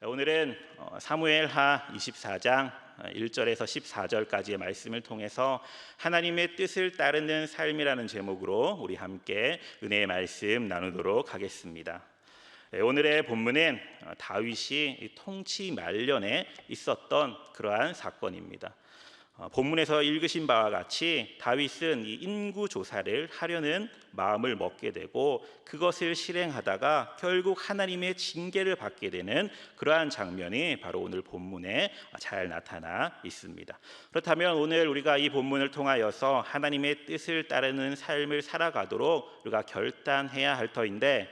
오늘은 사무엘하 24장 1절에서 14절까지의 말씀을 통해서 하나님의 뜻을 따르는 삶이라는 제목으로 우리 함께 은혜의 말씀 나누도록 하겠습니다. 오늘의 본문은 다윗이 통치 말년에 있었던 그러한 사건입니다. 본문에서 읽으신 바와 같이 다윗은 이 인구 조사를 하려는 마음을 먹게 되고 그것을 실행하다가 결국 하나님의 징계를 받게 되는 그러한 장면이 바로 오늘 본문에 잘 나타나 있습니다. 그렇다면 오늘 우리가 이 본문을 통하여서 하나님의 뜻을 따르는 삶을 살아가도록 우리가 결단해야 할 터인데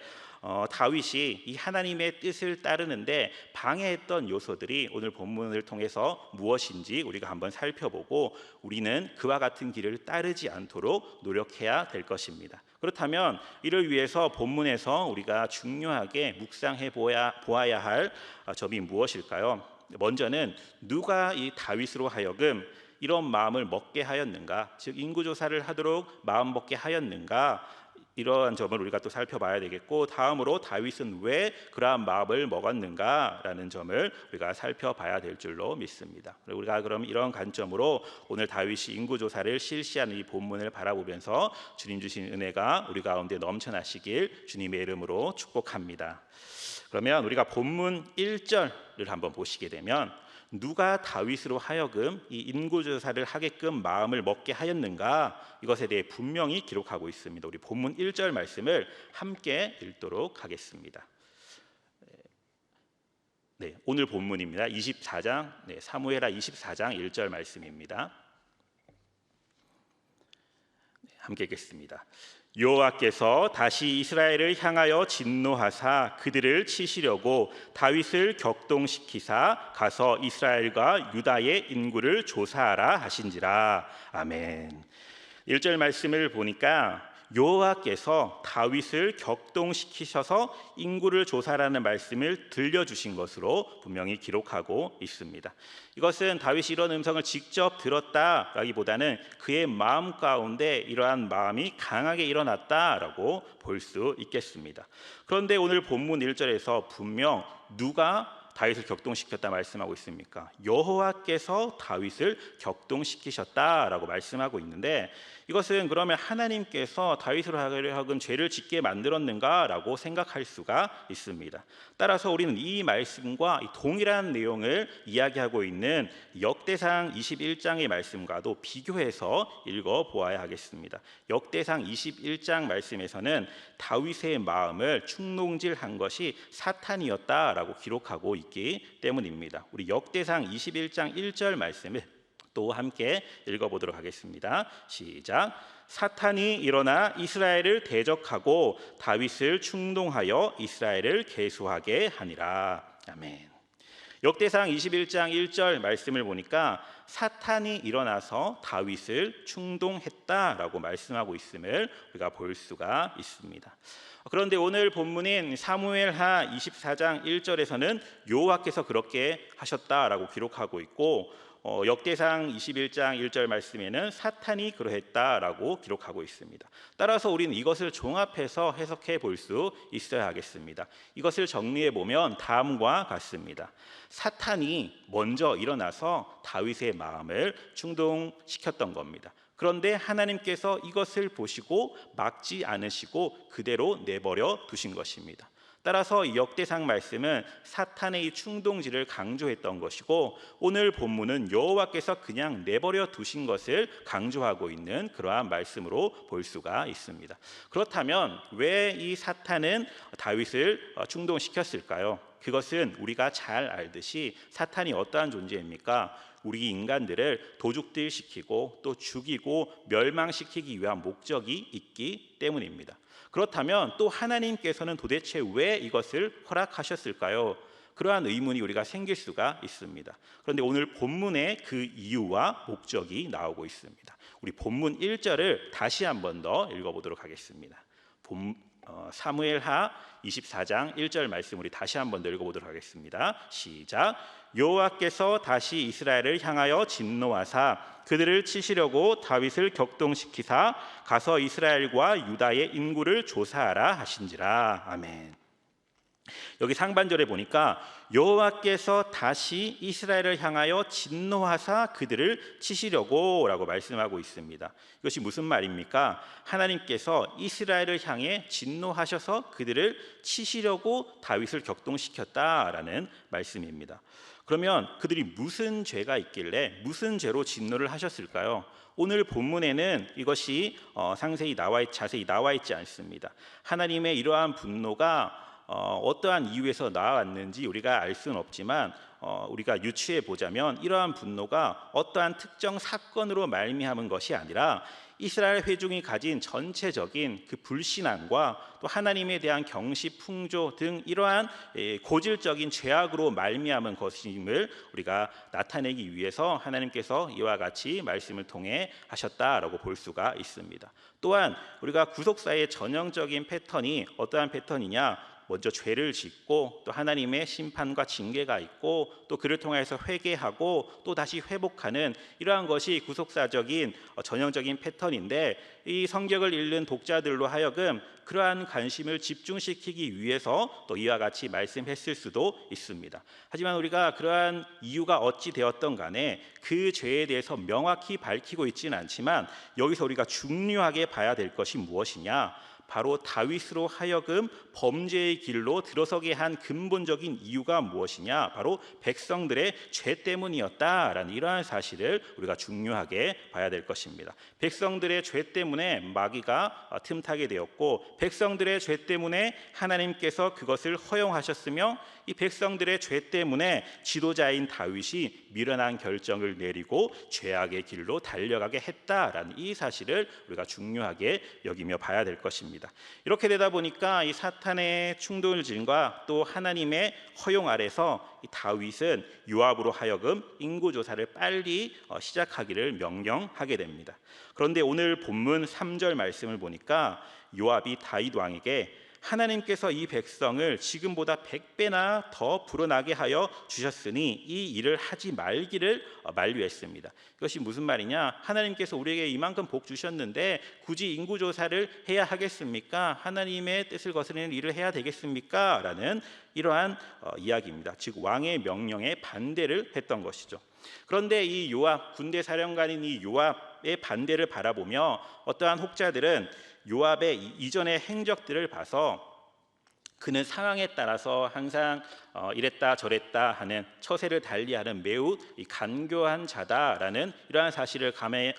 다윗이 이 하나님의 뜻을 따르는데 방해했던 요소들이 오늘 본문을 통해서 무엇인지 우리가 한번 살펴보고 우리는 그와 같은 길을 따르지 않도록 노력해야 될 것입니다. 그렇다면 이를 위해서 본문에서 우리가 중요하게 묵상해 보아야 할 점이 무엇일까요? 먼저는 누가 이 다윗으로 하여금 이런 마음을 먹게 하였는가, 즉 인구조사를 하도록 마음 먹게 하였는가, 이러한 점을 우리가 또 살펴봐야 되겠고, 다음으로 다윗은 왜 그러한 마음을 먹었는가라는 점을 우리가 살펴봐야 될 줄로 믿습니다. 우리가 그럼 이런 관점으로 오늘 다윗이 인구조사를 실시하는 이 본문을 바라보면서 주님 주신 은혜가 우리 가운데 넘쳐나시길 주님의 이름으로 축복합니다. 그러면 우리가 본문 1절을 한번 보시게 되면 누가 다윗으로 하여금 이 인구조사를 하게끔 마음을 먹게 하였는가, 이것에 대해 분명히 기록하고 있습니다. 우리 본문 1절 말씀을 함께 읽도록 하겠습니다. 오늘 본문입니다. 24장 사무엘하 24장 1절 말씀입니다. 함께 읽겠습니다. 여호와께서 다시 이스라엘을 향하여 진노하사 그들을 치시려고 다윗을 격동시키사 가서 이스라엘과 유다의 인구를 조사하라 하신지라. 아멘. 1절 말씀을 보니까 여호와께서 다윗을 격동시키셔서 인구를 조사라는 말씀을 들려주신 것으로 분명히 기록하고 있습니다. 이것은 다윗이 이런 음성을 직접 들었다라기보다는 그의 마음 가운데 이러한 마음이 강하게 일어났다라고 볼 수 있겠습니다. 그런데 오늘 본문 1절에서 분명 누가 다윗을 격동시켰다 말씀하고 있습니까? 여호와께서 다윗을 격동시키셨다라고 말씀하고 있는데, 이것은 그러면 하나님께서 다윗으로 하여금 죄를 짓게 만들었는가라고 생각할 수가 있습니다. 따라서 우리는 이 말씀과 동일한 내용을 이야기하고 있는 역대상 21장의 말씀과도 비교해서 읽어보아야 하겠습니다. 역대상 21장 말씀에서는 다윗의 마음을 충동질한 것이 사탄이었다라고 기록하고 있기 때문입니다. 우리 역대상 21장 1절 말씀을 또 함께 읽어보도록 하겠습니다. 시작. 사탄이 일어나 이스라엘을 대적하고 다윗을 충동하여 이스라엘을 계수하게 하니라. 아멘. 역대상 21장 1절 말씀을 보니까 사탄이 일어나서 다윗을 충동했다라고 말씀하고 있음을 우리가 볼 수가 있습니다. 그런데 오늘 본문인 사무엘하 24장 1절에서는 여호와께서 그렇게 하셨다라고 기록하고 있고, 역대상 21장 1절 말씀에는 사탄이 그러했다라고 기록하고 있습니다. 따라서 우리는 이것을 종합해서 해석해 볼 수 있어야 하겠습니다. 이것을 정리해 보면 다음과 같습니다. 사탄이 먼저 일어나서 다윗의 마음을 충동시켰던 겁니다. 그런데 하나님께서 이것을 보시고 막지 않으시고 그대로 내버려 두신 것입니다. 따라서 이 역대상 말씀은 사탄의 이 충동질을 강조했던 것이고, 오늘 본문은 여호와께서 그냥 내버려 두신 것을 강조하고 있는 그러한 말씀으로 볼 수가 있습니다. 그렇다면 왜 이 사탄은 다윗을 충동시켰을까요? 그것은 우리가 잘 알듯이 사탄이 어떠한 존재입니까? 우리 인간들을 도둑질시키고 또 죽이고 멸망시키기 위한 목적이 있기 때문입니다. 그렇다면 또 하나님께서는 도대체 왜 이것을 허락하셨을까요? 그러한 의문이 우리가 생길 수가 있습니다. 그런데 오늘 본문에 그 이유와 목적이 나오고 있습니다. 우리 본문 1절을 다시 한 번 더 읽어보도록 하겠습니다. 사무엘하 24장 1절 말씀 우리 다시 한 번 더 읽어보도록 하겠습니다. 시작. 여호와께서 다시 이스라엘을 향하여 진노하사 그들을 치시려고 다윗을 격동시키사 가서 이스라엘과 유다의 인구를 조사하라 하신지라. 아멘. 여기 상반절에 보니까 여호와께서 다시 이스라엘을 향하여 진노하사 그들을 치시려고라고 말씀하고 있습니다. 이것이 무슨 말입니까? 하나님께서 이스라엘을 향해 진노하셔서 그들을 치시려고 다윗을 격동시켰다라는 말씀입니다. 그러면 그들이 무슨 죄가 있길래 무슨 죄로 진노를 하셨을까요? 오늘 본문에는 이것이 자세히 나와 있지 않습니다. 하나님의 이러한 분노가 어떠한 이유에서 나왔는지 우리가 알 수는 없지만 우리가 유추해 보자면 이러한 분노가 어떠한 특정 사건으로 말미암은 것이 아니라 이스라엘 회중이 가진 전체적인 그 불신앙과 또 하나님에 대한 경시 풍조 등 이러한 고질적인 죄악으로 말미암은 것임을 우리가 나타내기 위해서 하나님께서 이와 같이 말씀을 통해 하셨다라고 볼 수가 있습니다. 또한 우리가 구속사의 전형적인 패턴이 어떠한 패턴이냐? 먼저 죄를 짓고 또 하나님의 심판과 징계가 있고 또 그를 통해서 회개하고 또 다시 회복하는 이러한 것이 구속사적인 전형적인 패턴인데, 이 성경을 읽는 독자들로 하여금 그러한 관심을 집중시키기 위해서 또 이와 같이 말씀했을 수도 있습니다. 하지만 우리가 그러한 이유가 어찌 되었던 간에 그 죄에 대해서 명확히 밝히고 있지는 않지만 여기서 우리가 중요하게 봐야 될 것이 무엇이냐? 바로 다윗으로 하여금 범죄의 길로 들어서게 한 근본적인 이유가 무엇이냐? 바로 백성들의 죄 때문이었다라는 이러한 사실을 우리가 중요하게 봐야 될 것입니다. 백성들의 죄 때문에 마귀가 틈타게 되었고, 백성들의 죄 때문에 하나님께서 그것을 허용하셨으며, 이 백성들의 죄 때문에 지도자인 다윗이 미련한 결정을 내리고 죄악의 길로 달려가게 했다라는 이 사실을 우리가 중요하게 여기며 봐야 될 것입니다. 이렇게 되다 보니까 이 사탄의 충돌질과 또 하나님의 허용 아래서 이 다윗은 요압으로 하여금 인구조사를 빨리 시작하기를 명령하게 됩니다. 그런데 오늘 본문 3절 말씀을 보니까 요압이 다윗 왕에게 하나님께서 이 백성을 지금보다 100배나 더 불어나게 하여 주셨으니 이 일을 하지 말기를 만류했습니다. 이것이 무슨 말이냐? 하나님께서 우리에게 이만큼 복 주셨는데 굳이 인구조사를 해야 하겠습니까? 하나님의 뜻을 거스르는 일을 해야 되겠습니까? 라는 이러한 이야기입니다. 즉 왕의 명령에 반대를 했던 것이죠. 그런데 이 요압, 군대 사령관인 이 요압의 반대를 바라보며 어떠한 혹자들은 요압의 이전의 행적들을 봐서 그는 상황에 따라서 항상 이랬다 저랬다 하는, 처세를 달리하는 매우 간교한 자다라는 이러한 사실을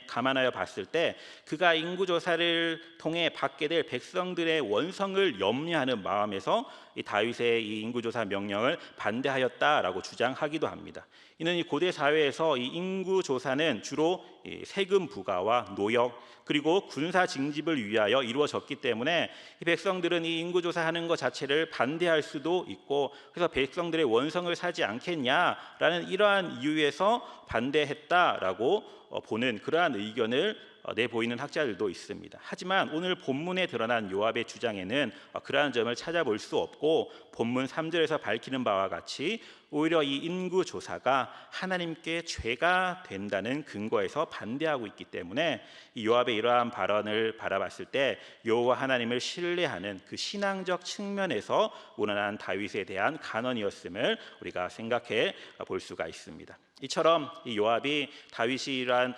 감안하여 봤을 때 그가 인구조사를 통해 받게 될 백성들의 원성을 염려하는 마음에서 이 다윗의 이 인구조사 명령을 반대하였다라고 주장하기도 합니다. 이는 이 고대 사회에서 이 인구조사는 주로 세금 부과와 노역 그리고 군사 징집을 위하여 이루어졌기 때문에 이 백성들은 이 인구조사하는 것 자체를 반대할 수도 있고, 그래서 백성들의 원성을 사지 않겠냐라는 이러한 이유에서 반대했다라고 보는 그러한 의견을 내보이는 학자들도 있습니다. 하지만 오늘 본문에 드러난 요압의 주장에는 그러한 점을 찾아볼 수 없고, 본문 3절에서 밝히는 바와 같이 오히려 이 인구조사가 하나님께 죄가 된다는 근거에서 반대하고 있기 때문에 이 요압의 이러한 발언을 바라봤을 때 여호와 하나님을 신뢰하는 그 신앙적 측면에서 우러난 다윗에 대한 간언이었음을 우리가 생각해 볼 수가 있습니다. 이처럼 이 요압이 다윗이 이러한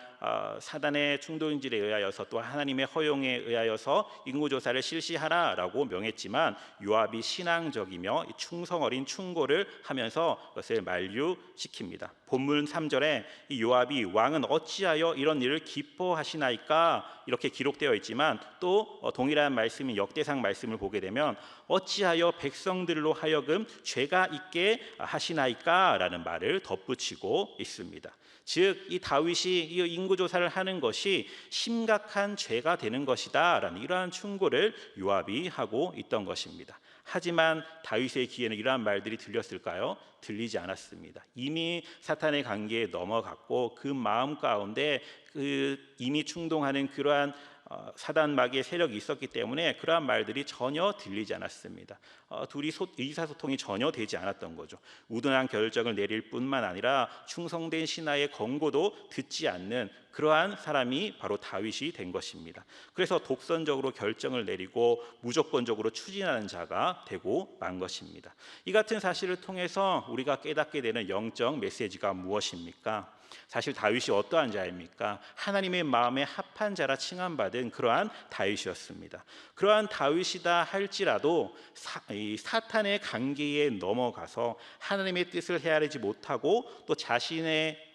사단의 충동질에 의하여서 또 하나님의 허용에 의하여서 인구조사를 실시하라라고 명했지만 요압이 신앙적이며 충성 어린 충고를 하면서 그것을 만류시킵니다. 본문 3절에 이 요압이 왕은 어찌하여 이런 일을 기뻐하시나이까 이렇게 기록되어 있지만, 또 동일한 말씀인 역대상 말씀을 보게 되면 어찌하여 백성들로 하여금 죄가 있게 하시나이까 라는 말을 덧붙이고 있습니다. 즉 이 다윗이 이 인구조사를 하는 것이 심각한 죄가 되는 것이다 라는 이러한 충고를 요압이 하고 있던 것입니다. 하지만 다윗의 귀에는 이러한 말들이 들렸을까요? 들리지 않았습니다. 이미 사탄의 관계에 넘어갔고 그 마음 가운데 그 이미 충동하는 그러한 사단 마귀의 세력이 있었기 때문에 그러한 말들이 전혀 들리지 않았습니다. 둘이 의사소통이 전혀 되지 않았던 거죠. 우둔한 결정을 내릴 뿐만 아니라 충성된 신하의 권고도 듣지 않는 그러한 사람이 바로 다윗이 된 것입니다. 그래서 독선적으로 결정을 내리고 무조건적으로 추진하는 자가 되고 만 것입니다. 이 같은 사실을 통해서 우리가 깨닫게 되는 영적 메시지가 무엇입니까? 사실 다윗이 어떠한 자입니까? 하나님의 마음에 합한 자라 칭함받은 그러한 다윗이었습니다. 그러한 다윗이다 할지라도 사탄의 관계에 넘어가서 하나님의 뜻을 헤아리지 못하고 또 자신의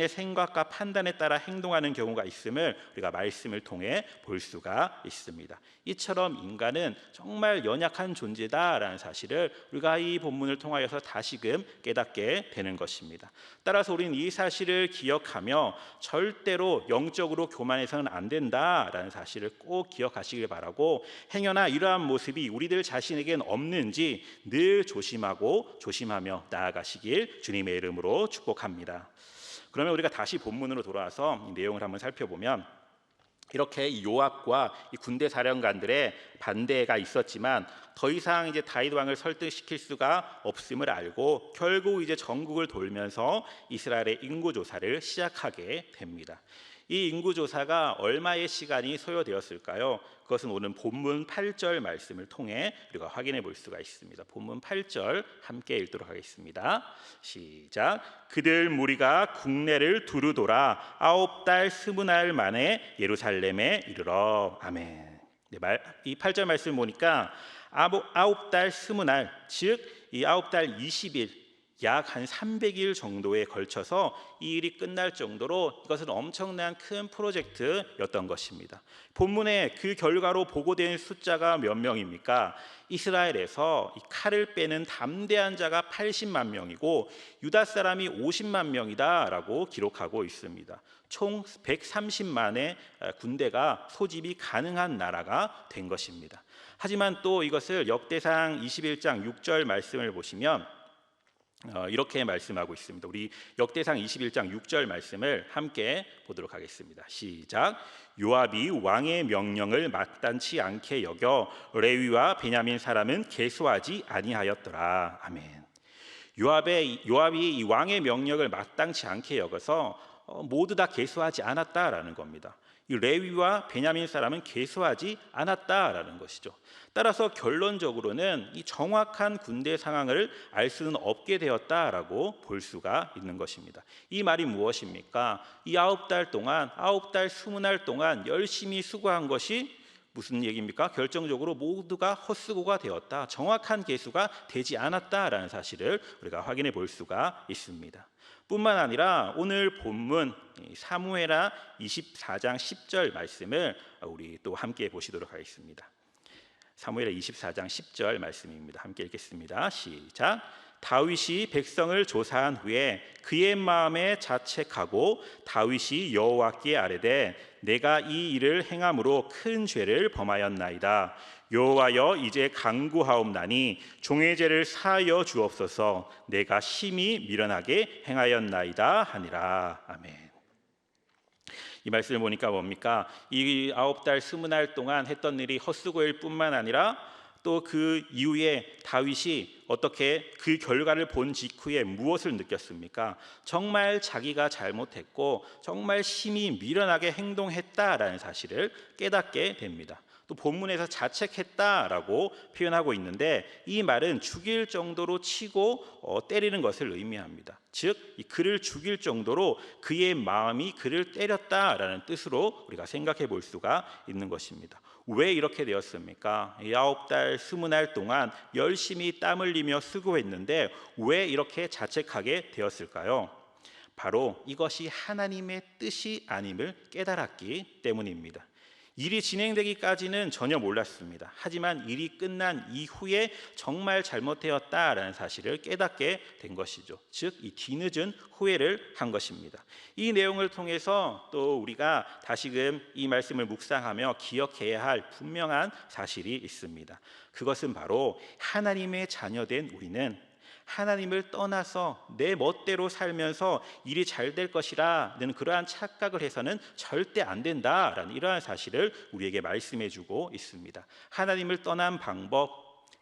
생각과 판단에 따라 행동하는 경우가 있음을 우리가 말씀을 통해 볼 수가 있습니다. 이처럼 인간은 정말 연약한 존재다라는 사실을 우리가 이 본문을 통하여서 다시금 깨닫게 되는 것입니다. 따라서 우리는 이 사실을 기억하며 절대로 영적으로 교만해서는 안 된다라는 사실을 꼭 기억하시길 바라고, 행여나 이러한 모습이 우리들 자신에겐 없는지 늘 조심하며 나아가시길 주님의 이름으로 축복합니다. 그러면 우리가 다시 본문으로 돌아와서 이 내용을 한번 살펴보면, 이렇게 요압과 이 군대 사령관들의 반대가 있었지만 더 이상 이제 다윗 왕을 설득시킬 수가 없음을 알고 결국 이제 전국을 돌면서 이스라엘의 인구 조사를 시작하게 됩니다. 이 인구 조사가 얼마의 시간이 소요되었을까요? 그것은 오늘 본문 8절 말씀을 통해 우리가 확인해 볼 수가 있습니다. 본문 8절 함께 읽도록 하겠습니다. 시작. 그들 무리가 국내를 두루 돌아 9달 20날 만에 예루살렘에 이르러. 아멘. 이 8절 말씀을 보니까 9달 20날, 즉 이 9달 20일, 약 한 300일 정도에 걸쳐서 이 일이 끝날 정도로 이것은 엄청난 큰 프로젝트였던 것입니다. 본문에 그 결과로 보고된 숫자가 몇 명입니까? 이스라엘에서 이 칼을 빼는 담대한 자가 80만 명이고 유다 사람이 50만 명이다라고 기록하고 있습니다. 총 130만의 군대가 소집이 가능한 나라가 된 것입니다. 하지만 또 이것을 역대상 21장 6절 말씀을 보시면 이렇게 말씀하고 있습니다. 우리 역대상 21장 6절 말씀을 함께 보도록 하겠습니다. 시작. 요압이 왕의 명령을 마땅치 않게 여겨 레위와 베냐민 사람은 계수하지 아니하였더라. 아멘. 요압이 이 왕의 명령을 마땅치 않게 여겨서 모두 다 계수하지 않았다라는 겁니다. 이 레위와 베냐민 사람은 계수하지 않았다라는 것이죠. 따라서 결론적으로는 이 정확한 군대 상황을 알 수는 없게 되었다라고 볼 수가 있는 것입니다. 이 말이 무엇입니까? 이 9달 동안 9달 20날 동안 열심히 수고한 것이 무슨 얘기입니까? 결정적으로 모두가 헛수고가 되었다, 정확한 계수가 되지 않았다라는 사실을 우리가 확인해 볼 수가 있습니다. 뿐만 아니라 오늘 본문 사무엘하 24장 10절 말씀을 우리 또 함께 보시도록 하겠습니다. 사무엘하 24장 10절 말씀입니다. 함께 읽겠습니다. 시작. 다윗이 백성을 조사한 후에 그의 마음에 자책하고 다윗이 여호와께 아뢰되 내가 이 일을 행함으로 큰 죄를 범하였나이다. 여호와여 이제 간구하옵나니 종의 죄를 사하여 주옵소서. 내가 심히 미련하게 행하였나이다 하니라. 아멘. 이 말씀을 보니까 뭡니까? 이 9달 20날 동안 했던 일이 헛수고일 뿐만 아니라 또 그 이후에 다윗이 어떻게 그 결과를 본 직후에 무엇을 느꼈습니까? 정말 자기가 잘못했고 정말 심히 미련하게 행동했다라는 사실을 깨닫게 됩니다. 또 본문에서 자책했다라고 표현하고 있는데 이 말은 죽일 정도로 치고 때리는 것을 의미합니다. 즉 그를 죽일 정도로 그의 마음이 그를 때렸다라는 뜻으로 우리가 생각해 볼 수가 있는 것입니다. 왜 이렇게 되었습니까? 9달 20날 동안 열심히 땀 흘리며 수고했는데 왜 이렇게 자책하게 되었을까요? 바로 이것이 하나님의 뜻이 아님을 깨달았기 때문입니다. 일이 진행되기까지는 전혀 몰랐습니다. 하지만 일이 끝난 이후에 정말 잘못되었다라는 사실을 깨닫게 된 것이죠. 즉, 이 뒤늦은 후회를 한 것입니다. 이 내용을 통해서 또 우리가 다시금 이 말씀을 묵상하며 기억해야 할 분명한 사실이 있습니다. 그것은 바로 하나님의 자녀된 우리는 하나님을 떠나서 내 멋대로 살면서 일이 잘 될 것이라는 그러한 착각을 해서는 절대 안 된다라는 이러한 사실을 우리에게 말씀해 주고 있습니다. 하나님을 떠난 방법,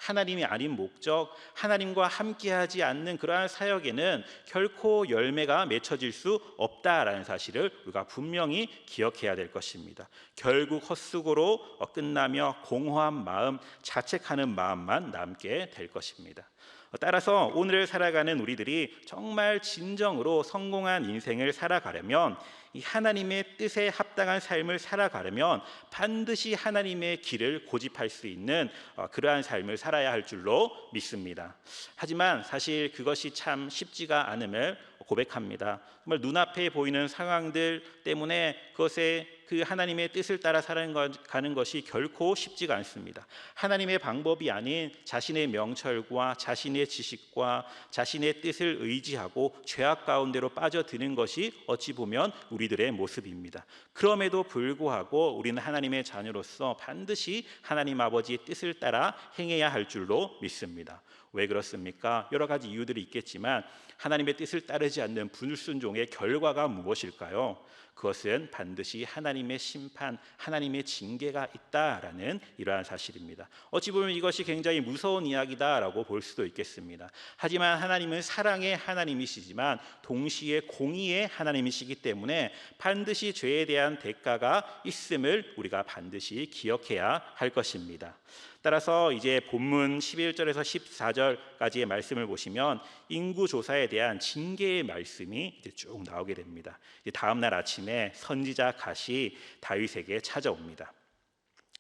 하나님이 아닌 목적, 하나님과 함께하지 않는 그러한 사역에는 결코 열매가 맺혀질 수 없다라는 사실을 우리가 분명히 기억해야 될 것입니다. 결국 헛수고로 끝나며 공허한 마음, 자책하는 마음만 남게 될 것입니다. 따라서 오늘을 살아가는 우리들이 정말 진정으로 성공한 인생을 살아가려면, 이 하나님의 뜻에 합당한 삶을 살아가려면 반드시 하나님의 길을 고집할 수 있는 그러한 삶을 살아야 할 줄로 믿습니다. 하지만 사실 그것이 참 쉽지가 않음을 고백합니다. 정말 눈앞에 보이는 상황들 때문에 그것에 그 하나님의 뜻을 따라 살아가는 것이 결코 쉽지가 않습니다. 하나님의 방법이 아닌 자신의 명철과 자신의 지식과 자신의 뜻을 의지하고 죄악 가운데로 빠져드는 것이 어찌 보면 우리들의 모습입니다. 그럼에도 불구하고 우리는 하나님의 자녀로서 반드시 하나님 아버지의 뜻을 따라 행해야 할 줄로 믿습니다. 왜 그렇습니까? 여러 가지 이유들이 있겠지만 하나님의 뜻을 따르지 않는 불순종의 결과가 무엇일까요? 그것은 반드시 하나님의 심판, 하나님의 징계가 있다라는 이러한 사실입니다. 어찌 보면 이것이 굉장히 무서운 이야기다라고 볼 수도 있겠습니다. 하지만 하나님은 사랑의 하나님이시지만 동시에 공의의 하나님이시기 때문에 반드시 죄에 대한 대가가 있음을 우리가 반드시 기억해야 할 것입니다. 따라서 이제 본문 11절에서 14절까지의 말씀을 보시면 인구조사에 대한 징계의 말씀이 이제 쭉 나오게 됩니다. 다음 날 아침에 선지자 갓이 다윗에게 찾아옵니다.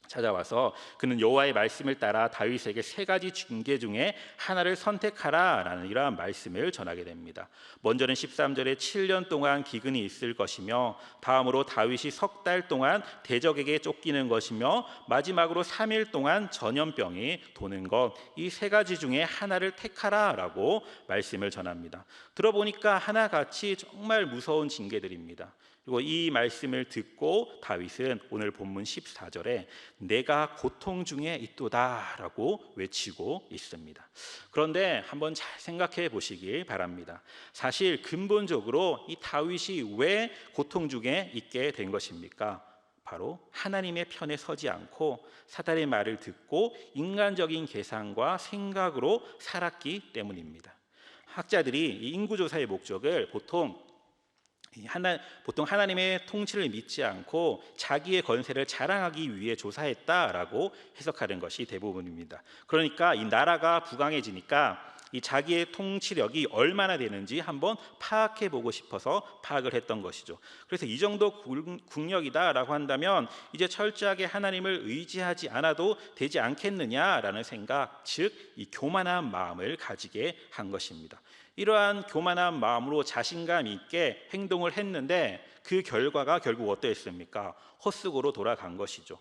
찾아와서 그는 여호와의 말씀을 따라 다윗에게 세 가지 징계 중에 하나를 선택하라라는 이러한 말씀을 전하게 됩니다. 먼저는 13절에 7년 동안 기근이 있을 것이며, 다음으로 다윗이 석 달 동안 대적에게 쫓기는 것이며, 마지막으로 3일 동안 전염병이 도는 것, 이 세 가지 중에 하나를 택하라라고 말씀을 전합니다. 들어보니까 하나같이 정말 무서운 징계들입니다. 그리고 이 말씀을 듣고 다윗은 오늘 본문 14절에 내가 고통 중에 있도다라고 외치고 있습니다. 그런데 한번 잘 생각해 보시길 바랍니다. 사실 근본적으로 이 다윗이 왜 고통 중에 있게 된 것입니까? 바로 하나님의 편에 서지 않고 사단의 말을 듣고 인간적인 계산과 생각으로 살았기 때문입니다. 학자들이 이 인구조사의 목적을 보통 하나님의 통치를 믿지 않고 자기의 권세를 자랑하기 위해 조사했다라고 해석하는 것이 대부분입니다. 그러니까 이 나라가 부강해지니까 이 자기의 통치력이 얼마나 되는지 한번 파악해 보고 싶어서 파악을 했던 것이죠. 그래서 이 정도 국력이다라고 한다면 이제 철저하게 하나님을 의지하지 않아도 되지 않겠느냐라는 생각, 즉 이 교만한 마음을 가지게 한 것입니다. 이러한 교만한 마음으로 자신감 있게 행동을 했는데 그 결과가 결국 어떠했습니까? 헛수고로 돌아간 것이죠.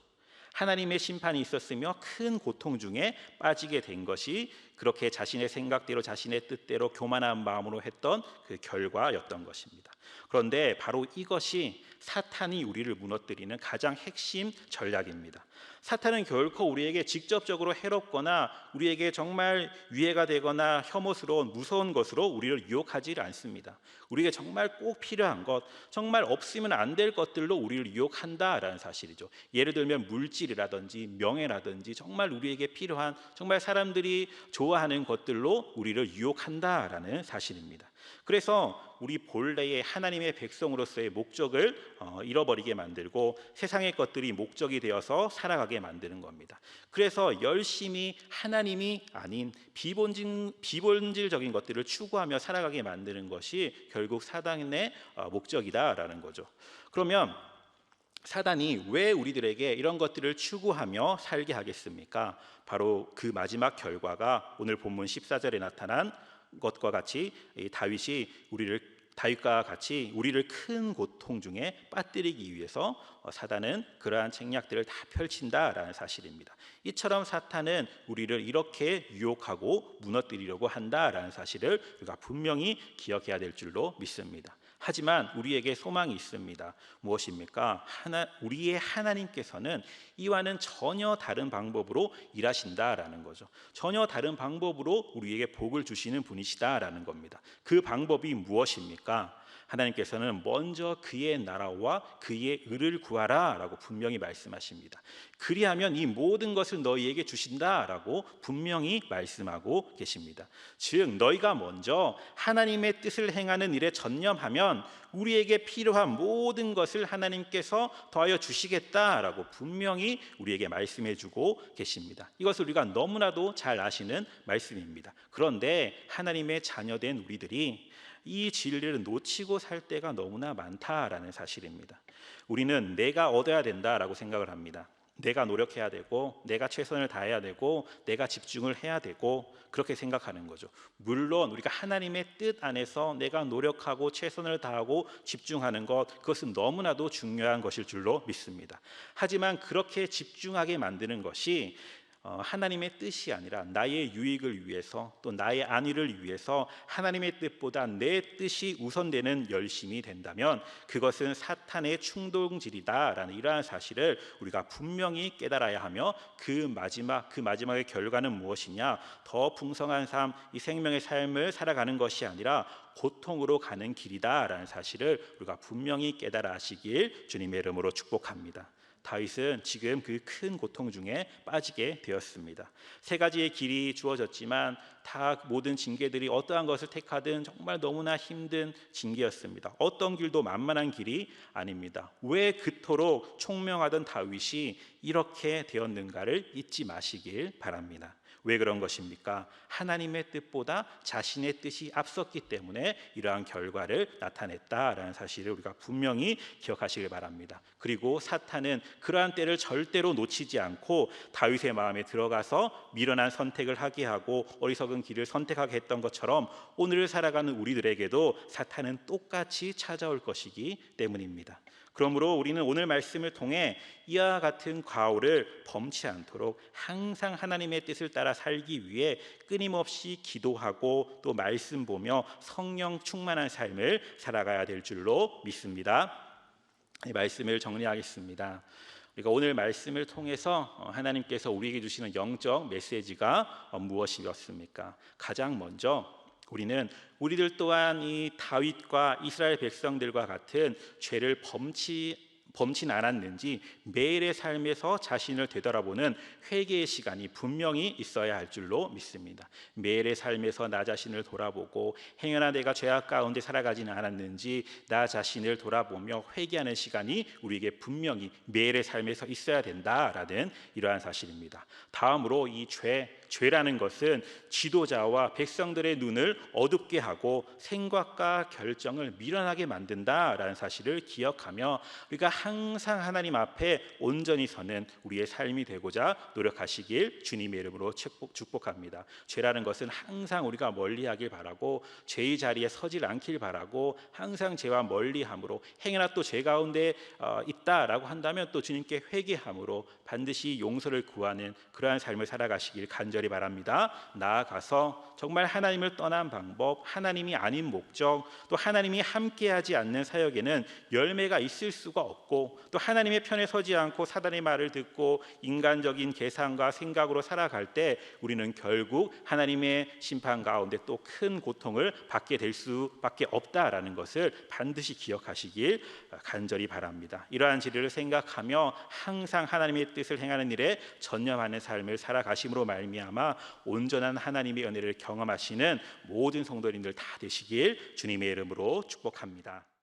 하나님의 심판이 있었으며 큰 고통 중에 빠지게 된 것이 그렇게 자신의 생각대로 자신의 뜻대로 교만한 마음으로 했던 그 결과였던 것입니다. 그런데 바로 이것이 사탄이 우리를 무너뜨리는 가장 핵심 전략입니다. 사탄은 결코 우리에게 직접적으로 해롭거나 우리에게 정말 위해가 되거나 혐오스러운 무서운 것으로 우리를 유혹하지 않습니다. 우리에게 정말 꼭 필요한 것, 정말 없으면 안 될 것들로 우리를 유혹한다라는 사실이죠. 예를 들면 물질이라든지 명예라든지 정말 우리에게 필요한, 정말 사람들이 좋아하는 것들로 우리를 유혹한다라는 사실입니다. 그래서 우리 본래의 하나님의 백성으로서의 목적을 잃어버리게 만들고 세상의 것들이 목적이 되어서 살아가게 만드는 겁니다. 그래서 열심히 하나님이 아닌 비본질적인 것들을 추구하며 살아가게 만드는 것이 결국 사단의 목적이다라는 거죠. 그러면 사단이 왜 우리들에게 이런 것들을 추구하며 살게 하겠습니까? 바로 그 마지막 결과가 오늘 본문 14절에 나타난 것과 같이 다윗과 같이 우리를 큰 고통 중에 빠뜨리기 위해서 사단은 그러한 책략들을 다 펼친다라는 사실입니다. 이처럼 사탄은 우리를 이렇게 유혹하고 무너뜨리려고 한다라는 사실을 우리가 분명히 기억해야 될 줄로 믿습니다. 하지만 우리에게 소망이 있습니다. 무엇입니까? 우리의 하나님께서는 이와는 전혀 다른 방법으로 일하신다라는 거죠. 전혀 다른 방법으로 우리에게 복을 주시는 분이시다라는 겁니다. 그 방법이 무엇입니까? 하나님께서는 먼저 그의 나라와 그의 의를 구하라라고 분명히 말씀하십니다. 그리하면 이 모든 것을 너희에게 주신다라고 분명히 말씀하고 계십니다. 즉 너희가 먼저 하나님의 뜻을 행하는 일에 전념하면 우리에게 필요한 모든 것을 하나님께서 더하여 주시겠다라고 분명히 우리에게 말씀해 주고 계십니다. 이것을 우리가 너무나도 잘 아시는 말씀입니다. 그런데 하나님의 자녀된 우리들이 이 진리를 놓치고 살 때가 너무나 많다라는 사실입니다. 우리는 내가 얻어야 된다라고 생각을 합니다. 내가 노력해야 되고 내가 최선을 다해야 되고 내가 집중을 해야 되고 그렇게 생각하는 거죠. 물론 우리가 하나님의 뜻 안에서 내가 노력하고 최선을 다하고 집중하는 것, 그것은 너무나도 중요한 것일 줄로 믿습니다. 하지만 그렇게 집중하게 만드는 것이 하나님의 뜻이 아니라 나의 유익을 위해서 또 나의 안위를 위해서 하나님의 뜻보다 내 뜻이 우선되는 열심이 된다면 그것은 사탄의 충동질이다라는 이러한 사실을 우리가 분명히 깨달아야 하며 그 마지막의 결과는 무엇이냐? 더 풍성한 삶, 이 생명의 삶을 살아가는 것이 아니라 고통으로 가는 길이다라는 사실을 우리가 분명히 깨달아 하시길 주님의 이름으로 축복합니다. 다윗은 지금 그 큰 고통 중에 빠지게 되었습니다. 세 가지의 길이 주어졌지만 다 모든 징계들이 어떠한 것을 택하든 정말 너무나 힘든 징계였습니다. 어떤 길도 만만한 길이 아닙니다. 왜 그토록 총명하던 다윗이 이렇게 되었는가를 잊지 마시길 바랍니다. 왜 그런 것입니까? 하나님의 뜻보다 자신의 뜻이 앞섰기 때문에 이러한 결과를 나타냈다라는 사실을 우리가 분명히 기억하시길 바랍니다. 그리고 사탄은 그러한 때를 절대로 놓치지 않고 다윗의 마음에 들어가서 미련한 선택을 하게 하고 어리석은 길을 선택하게 했던 것처럼 오늘을 살아가는 우리들에게도 사탄은 똑같이 찾아올 것이기 때문입니다. 그러므로 우리는 오늘 말씀을 통해 이와 같은 과오를 범치 않도록 항상 하나님의 뜻을 따라 살기 위해 끊임없이 기도하고 또 말씀 보며 성령 충만한 삶을 살아가야 될 줄로 믿습니다. 이 말씀을 정리하겠습니다. 우리가 오늘 말씀을 통해서 하나님께서 우리에게 주시는 영적 메시지가 무엇이었습니까? 가장 먼저 우리들 또한 이 다윗과 이스라엘 백성들과 같은 죄를 범치는 않았는지 매일의 삶에서 자신을 되돌아보는 회개의 시간이 분명히 있어야 할 줄로 믿습니다. 매일의 삶에서 나 자신을 돌아보고 행여나 내가 죄악 가운데 살아가지는 않았는지 나 자신을 돌아보며 회개하는 시간이 우리에게 분명히 매일의 삶에서 있어야 된다라는 이러한 사실입니다. 다음으로 이 죄라는 것은 지도자와 백성들의 눈을 어둡게 하고 생각과 결정을 미련하게 만든다라는 사실을 기억하며 우리가 항상 하나님 앞에 온전히 서는 우리의 삶이 되고자 노력하시길 주님의 이름으로 축복합니다. 죄라는 것은 항상 우리가 멀리하길 바라고 죄의 자리에 서질 않길 바라고 항상 죄와 멀리함으로 행여나 또 죄 가운데 있다라고 한다면 또 주님께 회개함으로 반드시 용서를 구하는 그러한 삶을 살아가시길 간절히 바랍니다. 나아가서 정말 하나님을 떠난 방법, 하나님이 아닌 목적, 또 하나님이 함께하지 않는 사역에는 열매가 있을 수가 없고 또 하나님의 편에 서지 않고 사단의 말을 듣고 인간적인 계산과 생각으로 살아갈 때 우리는 결국 하나님의 심판 가운데 또 큰 고통을 받게 될 수밖에 없다라는 것을 반드시 기억하시길 간절히 바랍니다. 이러한 진리를 생각하며 항상 하나님의 뜻을 행하는 일에 전념하는 삶을 살아가심으로 말미암아 온전한 하나님의 은혜를 경험하시는 모든 성도님들 다 되시길 주님의 이름으로 축복합니다.